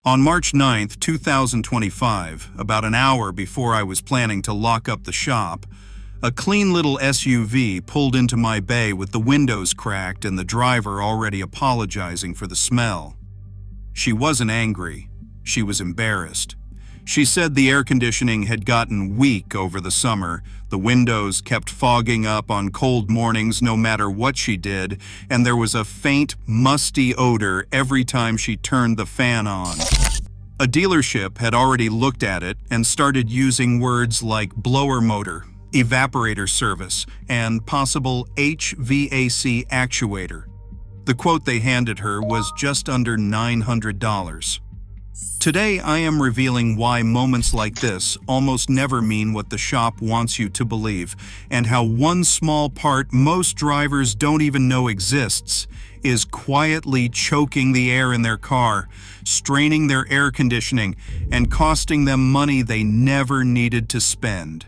On March 9, 2025, about an hour before I was planning to lock up the shop, a clean little SUV pulled into my bay with the windows cracked and the driver already apologizing for the smell. She wasn't angry. She was embarrassed. She said the air conditioning had gotten weak over the summer, the windows kept fogging up on cold mornings no matter what she did, and there was a faint, musty odor every time she turned the fan on. A dealership had already looked at it and started using words like blower motor, evaporator service, and possible HVAC actuator. The quote they handed her was just under $900. Today, I am revealing why moments like this almost never mean what the shop wants you to believe, and how one small part most drivers don't even know exists is quietly choking the air in their car, straining their air conditioning, and costing them money they never needed to spend.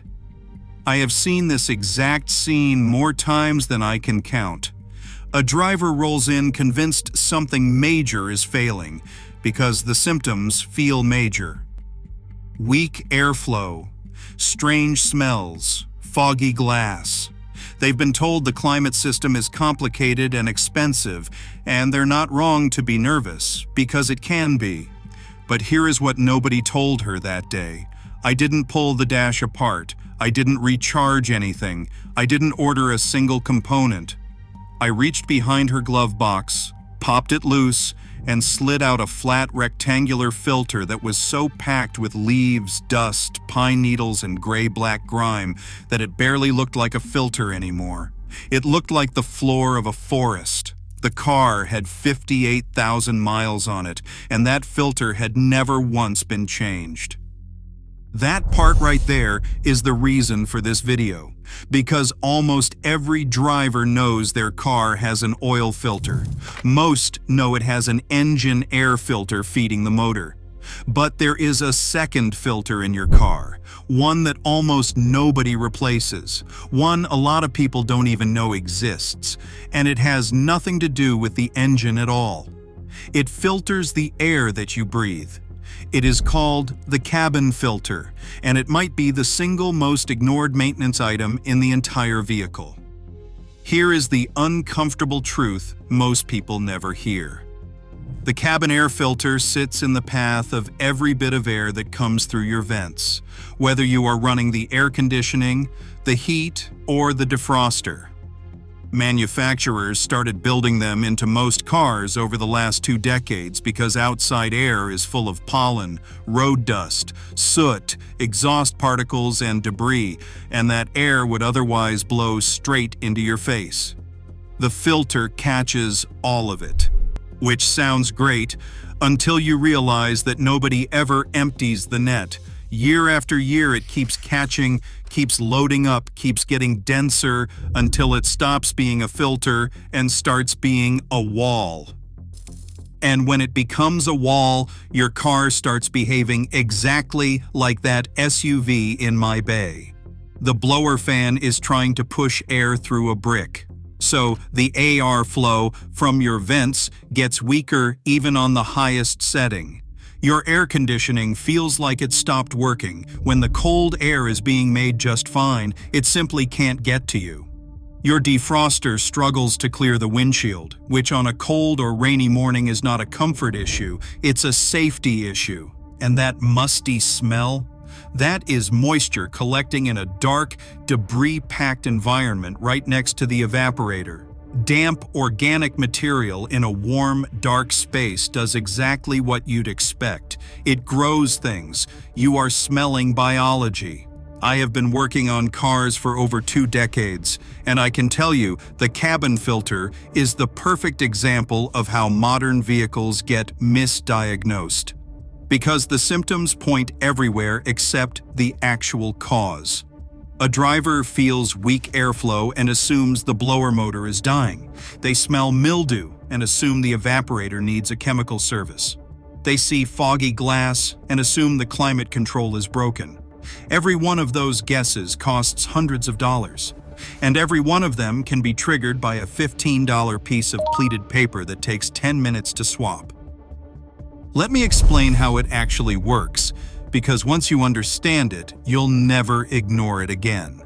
I have seen this exact scene more times than I can count. A driver rolls in convinced something major is failing, because the symptoms feel major. Weak airflow, strange smells, foggy glass. They've been told the climate system is complicated and expensive, and they're not wrong to be nervous, because it can be. But here is what nobody told her that day. I didn't pull the dash apart. I didn't recharge anything. I didn't order a single component. I reached behind her glove box, popped it loose, and slid out a flat rectangular filter that was so packed with leaves, dust, pine needles, and gray-black grime that it barely looked like a filter anymore. It looked like the floor of a forest. The car had 58,000 miles on it, and that filter had never once been changed. That part right there is the reason for this video, because almost every driver knows their car has an oil filter. Most know it has an engine air filter feeding the motor. But there is a second filter in your car, one that almost nobody replaces, one a lot of people don't even know exists, and it has nothing to do with the engine at all. It filters the air that you breathe. It is called the cabin filter, and it might be the single most ignored maintenance item in the entire vehicle. Here is the uncomfortable truth most people never hear. The cabin air filter sits in the path of every bit of air that comes through your vents, whether you are running the air conditioning, the heat, or the defroster. Manufacturers started building them into most cars over the last 2 decades because outside air is full of pollen, road dust, soot, exhaust particles, and debris, and that air would otherwise blow straight into your face. The filter catches all of it, which sounds great until you realize that nobody ever empties the net. Year after year, it keeps catching, keeps loading up, keeps getting denser until it stops being a filter and starts being a wall. And when it becomes a wall, your car starts behaving exactly like that SUV in my bay. The blower fan is trying to push air through a brick. So the AR flow from your vents gets weaker even on the highest setting. Your air conditioning feels like it stopped working. When the cold air is being made just fine, it simply can't get to you. Your defroster struggles to clear the windshield, which on a cold or rainy morning is not a comfort issue, it's a safety issue. And that musty smell? That is moisture collecting in a dark, debris-packed environment right next to the evaporator. Damp, organic material in a warm, dark space does exactly what you'd expect. It grows things. You are smelling biology. I have been working on cars for over 2 decades, and I can tell you the cabin filter is the perfect example of how modern vehicles get misdiagnosed. Because the symptoms point everywhere except the actual cause. A driver feels weak airflow and assumes the blower motor is dying. They smell mildew and assume the evaporator needs a chemical service. They see foggy glass and assume the climate control is broken. Every one of those guesses costs hundreds of dollars, and every one of them can be triggered by a $15 piece of pleated paper that takes 10 minutes to swap. Let me explain how it actually works, because once you understand it, you'll never ignore it again.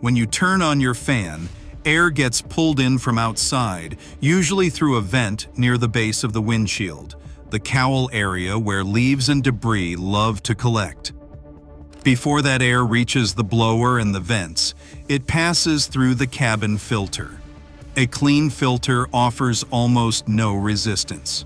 When you turn on your fan, air gets pulled in from outside, usually through a vent near the base of the windshield, the cowl area where leaves and debris love to collect. Before that air reaches the blower and the vents, it passes through the cabin filter. A clean filter offers almost no resistance.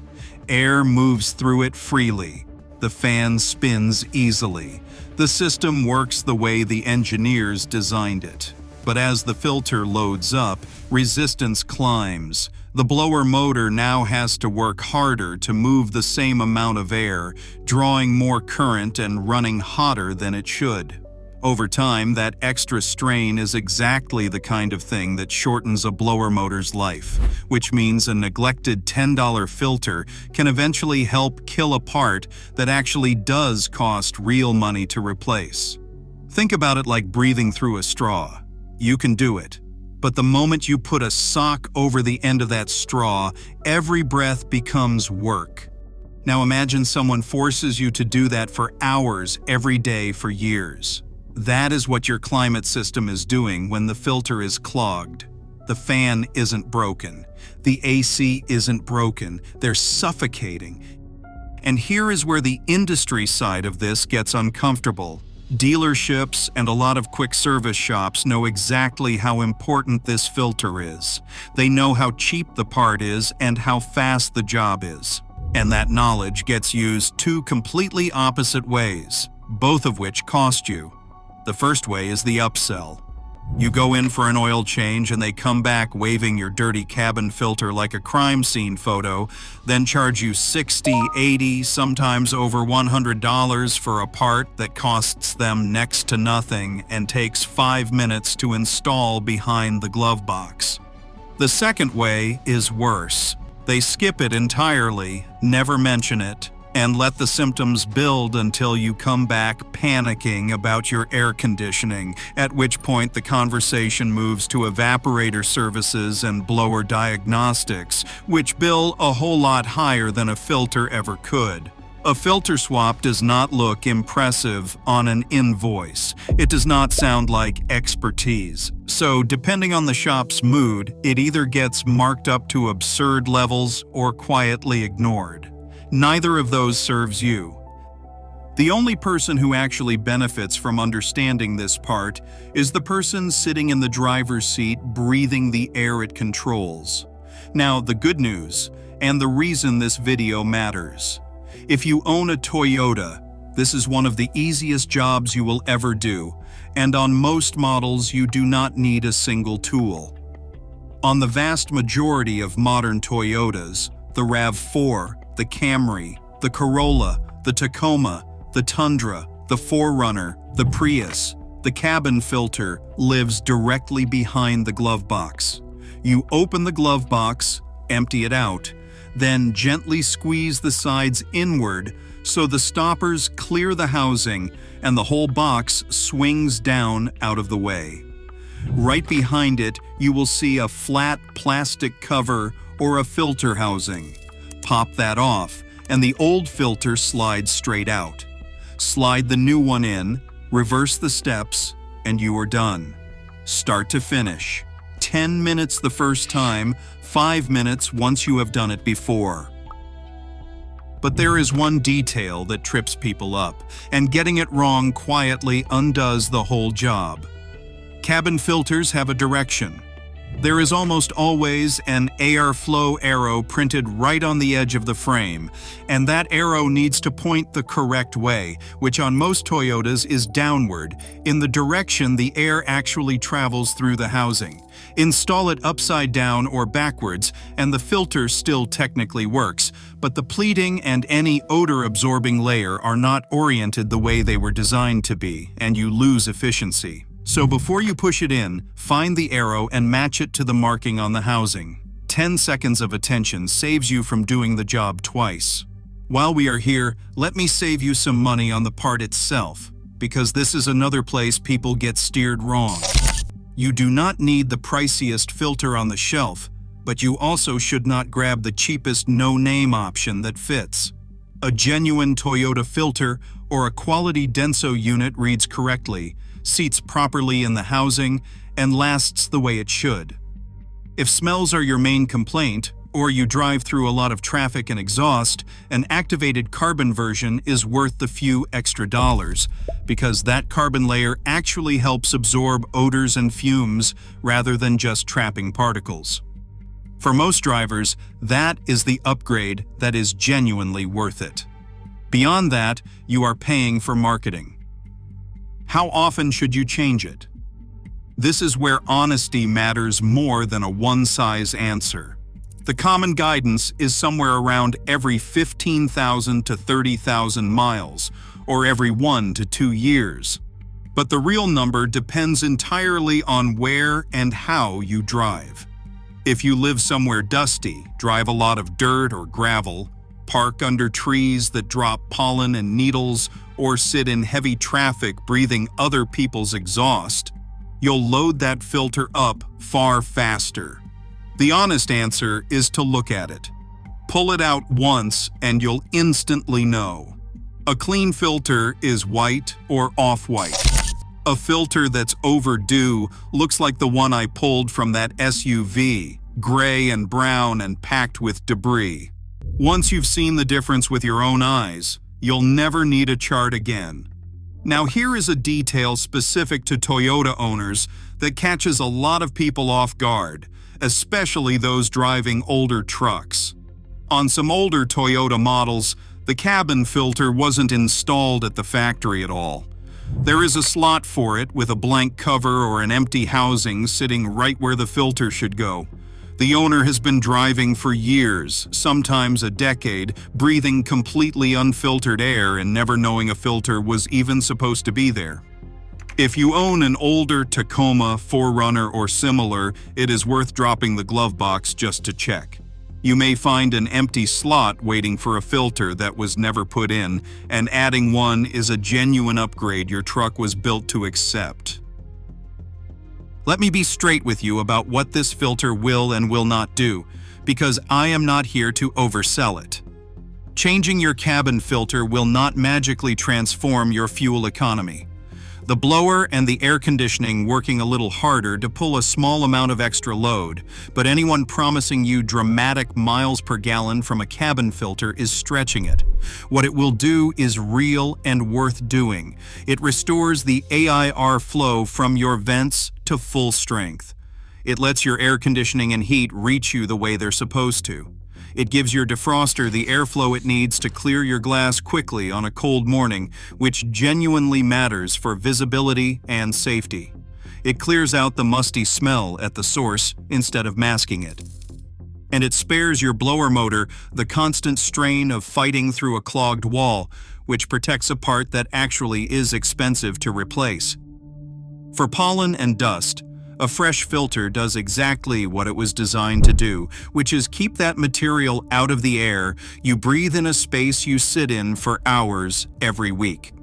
Air moves through it freely. The fan spins easily. The system works the way the engineers designed it. But as the filter loads up, resistance climbs. The blower motor now has to work harder to move the same amount of air, drawing more current and running hotter than it should. Over time, that extra strain is exactly the kind of thing that shortens a blower motor's life, which means a neglected $10 filter can eventually help kill a part that actually does cost real money to replace. Think about it like breathing through a straw. You can do it. But the moment you put a sock over the end of that straw, every breath becomes work. Now imagine someone forces you to do that for hours every day for years. That is what your climate system is doing when the filter is clogged. The fan isn't broken. The AC isn't broken. They're suffocating. And here is where the industry side of this gets uncomfortable. Dealerships and a lot of quick service shops know exactly how important this filter is. They know how cheap the part is and how fast the job is. And that knowledge gets used two completely opposite ways, both of which cost you. The first way is the upsell. You go in for an oil change and they come back waving your dirty cabin filter like a crime scene photo, then charge you $60, $80, sometimes over $100 for a part that costs them next to nothing and takes 5 minutes to install behind the glove box. The second way is worse. They skip it entirely, never mention it, and let the symptoms build until you come back panicking about your air conditioning, at which point the conversation moves to evaporator services and blower diagnostics, which bill a whole lot higher than a filter ever could. A filter swap does not look impressive on an invoice. It does not sound like expertise. So, depending on the shop's mood, it either gets marked up to absurd levels or quietly ignored. Neither of those serves you. The only person who actually benefits from understanding this part is the person sitting in the driver's seat breathing the air it controls. Now, the good news, and the reason this video matters. If you own a Toyota, this is one of the easiest jobs you will ever do, and on most models you do not need a single tool. On the vast majority of modern Toyotas, the RAV4, the Camry, the Corolla, the Tacoma, the Tundra, the 4Runner, the Prius, the cabin filter lives directly behind the glove box. You open the glove box, empty it out, then gently squeeze the sides inward so the stoppers clear the housing and the whole box swings down out of the way. Right behind it, you will see a flat plastic cover or a filter housing. Pop that off, and the old filter slides straight out. Slide the new one in, reverse the steps, and you are done. Start to finish. 10 minutes the first time, 5 minutes once you have done it before. But there is one detail that trips people up, and getting it wrong quietly undoes the whole job. Cabin filters have a direction. There is almost always an air flow arrow printed right on the edge of the frame, and that arrow needs to point the correct way, which on most Toyotas is downward, in the direction the air actually travels through the housing. Install it upside down or backwards, and the filter still technically works, but the pleating and any odor-absorbing layer are not oriented the way they were designed to be, and you lose efficiency. So before you push it in, find the arrow and match it to the marking on the housing. 10 seconds of attention saves you from doing the job twice. While we are here, let me save you some money on the part itself, because this is another place people get steered wrong. You do not need the priciest filter on the shelf, but you also should not grab the cheapest no-name option that fits. A genuine Toyota filter or a quality Denso unit reads correctly, seats properly in the housing, and lasts the way it should. If smells are your main complaint, or you drive through a lot of traffic and exhaust, an activated carbon version is worth the few extra dollars, because that carbon layer actually helps absorb odors and fumes rather than just trapping particles. For most drivers, that is the upgrade that is genuinely worth it. Beyond that, you are paying for marketing. How often should you change it? This is where honesty matters more than a one-size answer. The common guidance is somewhere around every 15,000 to 30,000 miles, or every 1 to 2 years. But the real number depends entirely on where and how you drive. If you live somewhere dusty, drive a lot of dirt or gravel, park under trees that drop pollen and needles, or sit in heavy traffic breathing other people's exhaust, you'll load that filter up far faster. The honest answer is to look at it. Pull it out once and you'll instantly know. A clean filter is white or off-white. A filter that's overdue looks like the one I pulled from that SUV, gray and brown and packed with debris. Once you've seen the difference with your own eyes, you'll never need a chart again. Now here is a detail specific to Toyota owners that catches a lot of people off guard, especially those driving older trucks. On some older Toyota models, the cabin filter wasn't installed at the factory at all. There is a slot for it with a blank cover or an empty housing sitting right where the filter should go. The owner has been driving for years, sometimes a decade, breathing completely unfiltered air and never knowing a filter was even supposed to be there. If you own an older Tacoma, 4Runner, or similar, it is worth dropping the glove box just to check. You may find an empty slot waiting for a filter that was never put in, and adding one is a genuine upgrade your truck was built to accept. Let me be straight with you about what this filter will and will not do, because I am not here to oversell it. Changing your cabin filter will not magically transform your fuel economy. The blower and the air conditioning working a little harder to pull a small amount of extra load, but anyone promising you dramatic miles per gallon from a cabin filter is stretching it. What it will do is real and worth doing. It restores the AIR flow from your vents to full strength. It lets your air conditioning and heat reach you the way they're supposed to. It gives your defroster the airflow it needs to clear your glass quickly on a cold morning, which genuinely matters for visibility and safety. It clears out the musty smell at the source instead of masking it. And it spares your blower motor the constant strain of fighting through a clogged wall, which protects a part that actually is expensive to replace. For pollen and dust, a fresh filter does exactly what it was designed to do, which is keep that material out of the air you breathe in a space you sit in for hours every week.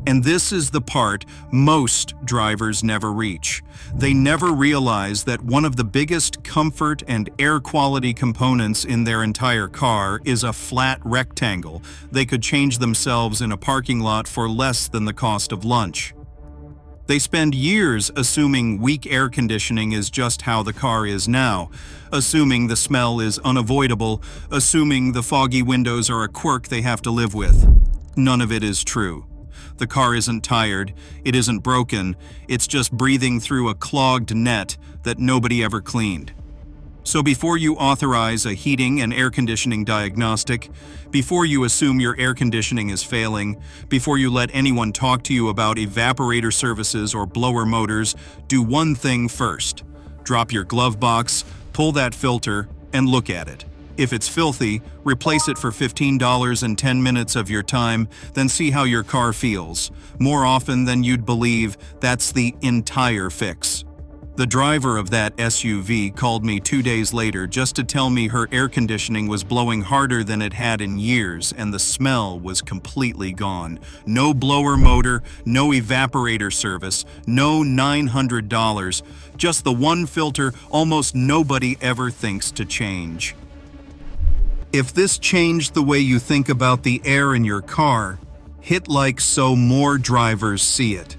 And this is the part most drivers never reach. They never realize that one of the biggest comfort and air quality components in their entire car is a flat rectangle they could change themselves in a parking lot for less than the cost of lunch. They spend years assuming weak air conditioning is just how the car is now, assuming the smell is unavoidable, assuming the foggy windows are a quirk they have to live with. None of it is true. The car isn't tired, it isn't broken, it's just breathing through a clogged net that nobody ever cleaned. So before you authorize a heating and air conditioning diagnostic, before you assume your air conditioning is failing, before you let anyone talk to you about evaporator services or blower motors, do one thing first. Drop your glove box, pull that filter, and look at it. If it's filthy, replace it for $15 and 10 minutes of your time, then see how your car feels. More often than you'd believe, that's the entire fix. The driver of that SUV called me 2 days later just to tell me her air conditioning was blowing harder than it had in years and the smell was completely gone. No blower motor, no evaporator service, no $900, just the one filter almost nobody ever thinks to change. If this changed the way you think about the air in your car, hit like so more drivers see it.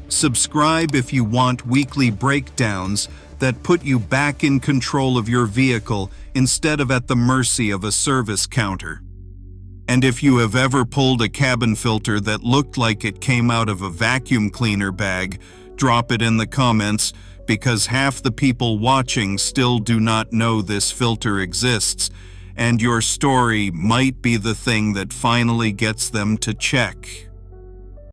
Subscribe if you want weekly breakdowns that put you back in control of your vehicle instead of at the mercy of a service counter. And if you have ever pulled a cabin filter that looked like it came out of a vacuum cleaner bag, drop it in the comments, because half the people watching still do not know this filter exists, and your story might be the thing that finally gets them to check.